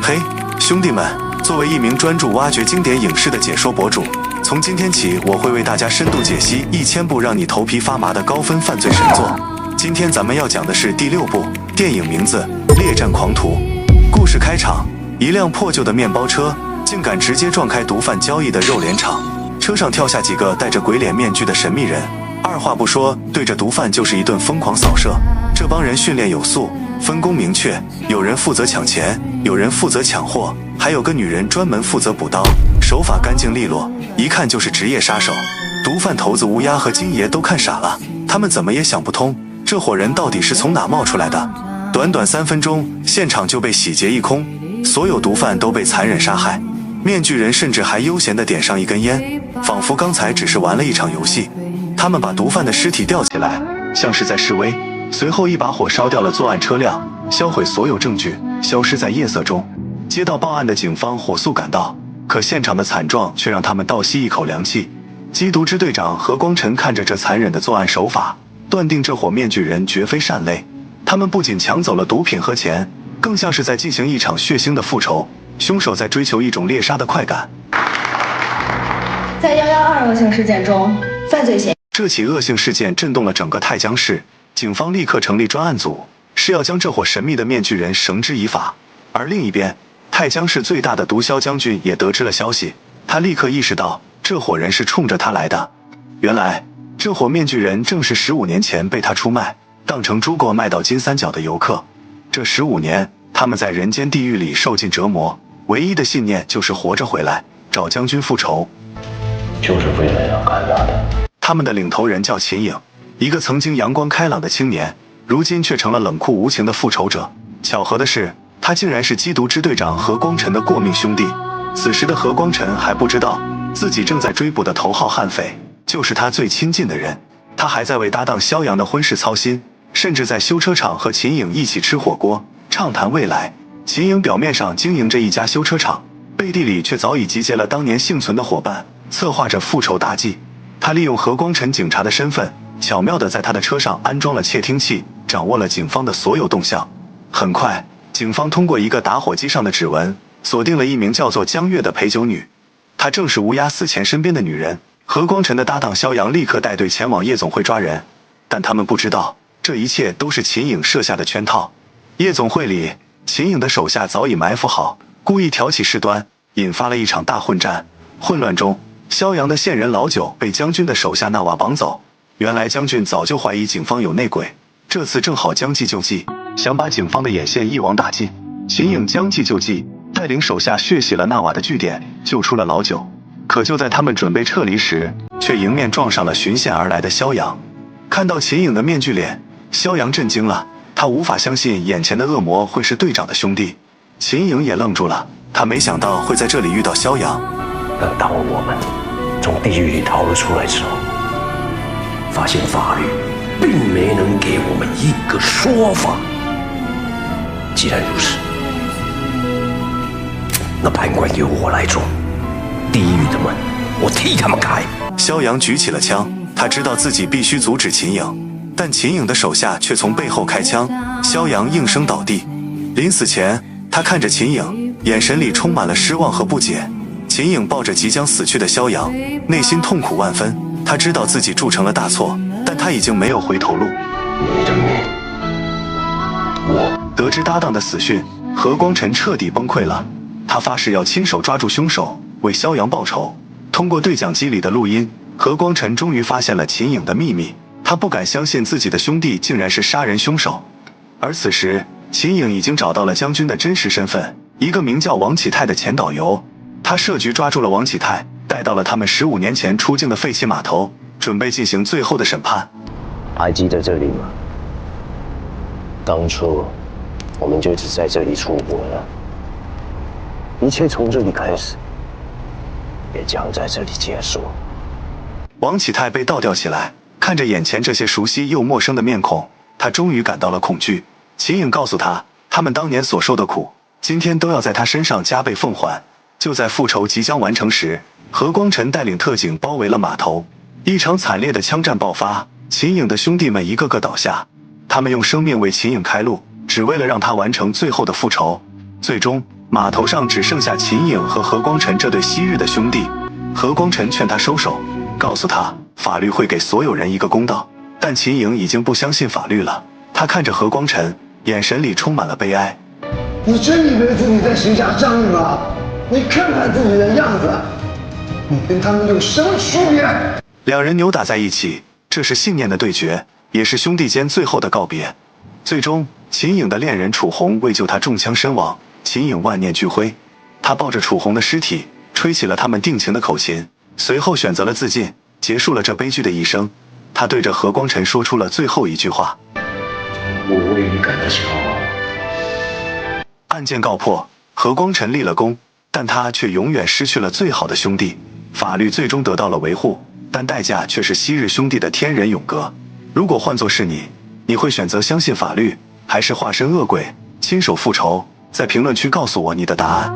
嘿，兄弟们，作为一名专注挖掘经典影视的解说博主，从今天起我会为大家深度解析1000部让你头皮发麻的高分犯罪神作。今天咱们要讲的是第6部，电影名字《猎战狂徒》。故事开场，一辆破旧的面包车竟敢直接撞开毒贩交易的肉联厂，车上跳下几个戴着鬼脸面具的神秘人，二话不说对着毒贩就是一顿疯狂扫射。这帮人训练有素，分工明确，有人负责抢钱，有人负责抢货，还有个女人专门负责补刀，手法干净利落，一看就是职业杀手。毒贩头子乌鸦和金爷都看傻了，他们怎么也想不通，这伙人到底是从哪冒出来的。短短3分钟，现场就被洗劫一空，所有毒贩都被残忍杀害，面具人甚至还悠闲地点上一根烟，仿佛刚才只是玩了一场游戏。他们把毒贩的尸体吊起来，像是在示威，随后一把火烧掉了作案车辆，销毁所有证据，消失在夜色中。接到报案的警方火速赶到，可现场的惨状却让他们倒吸一口凉气。缉毒支队长何光晨看着这残忍的作案手法，断定这伙面具人绝非善类。他们不仅抢走了毒品和钱，更像是在进行一场血腥的复仇，凶手在追求一种猎杀的快感。在112恶性事件中，犯罪嫌疑这起恶性事件震动了整个泰江市，警方立刻成立专案组，是要将这伙神秘的面具人绳之以法。而另一边，泰江市最大的毒枭将军也得知了消息，他立刻意识到这伙人是冲着他来的。原来这伙面具人正是15年前被他出卖，当成猪狗卖到金三角的游客。这15年，他们在人间地狱里受尽折磨，唯一的信念就是活着回来，找将军复仇，就是为了要干他的。他们的领头人叫秦颖，一个曾经阳光开朗的青年，如今却成了冷酷无情的复仇者。巧合的是，他竟然是缉毒支队长何光晨的过命兄弟。此时的何光晨还不知道，自己正在追捕的头号悍匪就是他最亲近的人。他还在为搭档肖阳的婚事操心，甚至在修车厂和秦颖一起吃火锅，畅谈未来。秦颖表面上经营着一家修车厂，背地里却早已集结了当年幸存的伙伴，策划着复仇大计。他利用何光晨警察的身份，巧妙地在他的车上安装了窃听器，掌握了警方的所有动向。很快，警方通过一个打火机上的指纹，锁定了一名叫做江月的陪酒女，她正是乌鸦死前身边的女人。何光晨的搭档肖阳立刻带队前往夜总会抓人，但他们不知道，这一切都是秦颖设下的圈套。夜总会里，秦颖的手下早已埋伏好，故意挑起事端，引发了一场大混战。混乱中，肖阳的线人老九被将军的手下纳瓦绑走。原来将军早就怀疑警方有内鬼，这次正好将计就计，想把警方的眼线一网打尽。秦颖将计就计，带领手下血洗了纳瓦的据点，救出了老九。可就在他们准备撤离时，却迎面撞上了循线而来的肖阳。看到秦颖的面具脸，肖阳震惊了，他无法相信眼前的恶魔会是队长的兄弟。秦颖也愣住了，他没想到会在这里遇到肖阳。但当我们从地狱里逃了出来之后，发现法律并没能给我们一个说法。既然如此，那判官由我来做，地狱的门我替他们开。肖阳举起了枪，他知道自己必须阻止秦颖，但秦颖的手下却从背后开枪，肖阳应声倒地。临死前，他看着秦颖，眼神里充满了失望和不解。秦颖抱着即将死去的肖阳，内心痛苦万分。他知道自己铸成了大错，但他已经没有回头路。你的命，我得知搭档的死讯，何光晨彻底崩溃了。他发誓要亲手抓住凶手，为肖阳报仇。通过对讲机里的录音，何光晨终于发现了秦颖的秘密。他不敢相信自己的兄弟竟然是杀人凶手。而此时，秦颖已经找到了将军的真实身份，一个名叫王启泰的前导游。他设局抓住了王启泰，带到了他们15年前出境的废弃码头，准备进行最后的审判。还记得这里吗？当初我们就是在这里出国的，一切从这里开始，也将在这里结束。王启泰被倒吊起来，看着眼前这些熟悉又陌生的面孔，他终于感到了恐惧。秦颖告诉他，他们当年所受的苦，今天都要在他身上加倍奉还。就在复仇即将完成时，何光晨带领特警包围了码头，一场惨烈的枪战爆发，秦颖的兄弟们一个个倒下，他们用生命为秦颖开路，只为了让他完成最后的复仇。最终，码头上只剩下秦颖和何光辰这对昔日的兄弟。何光辰劝他收手，告诉他法律会给所有人一个公道。但秦颖已经不相信法律了，他看着何光辰，眼神里充满了悲哀。你真以为自己在行侠仗义吗？你看看自己的样子，你跟他们有什么区别？两人扭打在一起，这是信念的对决，也是兄弟间最后的告别。最终，秦颖的恋人楚红为救他中枪身亡，秦颖万念俱灰，他抱着楚红的尸体，吹起了他们定情的口琴，随后选择了自尽，结束了这悲剧的一生。他对着何光辰说出了最后一句话：我为你感到骄傲。案件告破，何光辰立了功，但他却永远失去了最好的兄弟。法律最终得到了维护，但代价却是昔日兄弟的天人永隔。如果换作是你，你会选择相信法律，还是化身恶鬼亲手复仇？在评论区告诉我你的答案。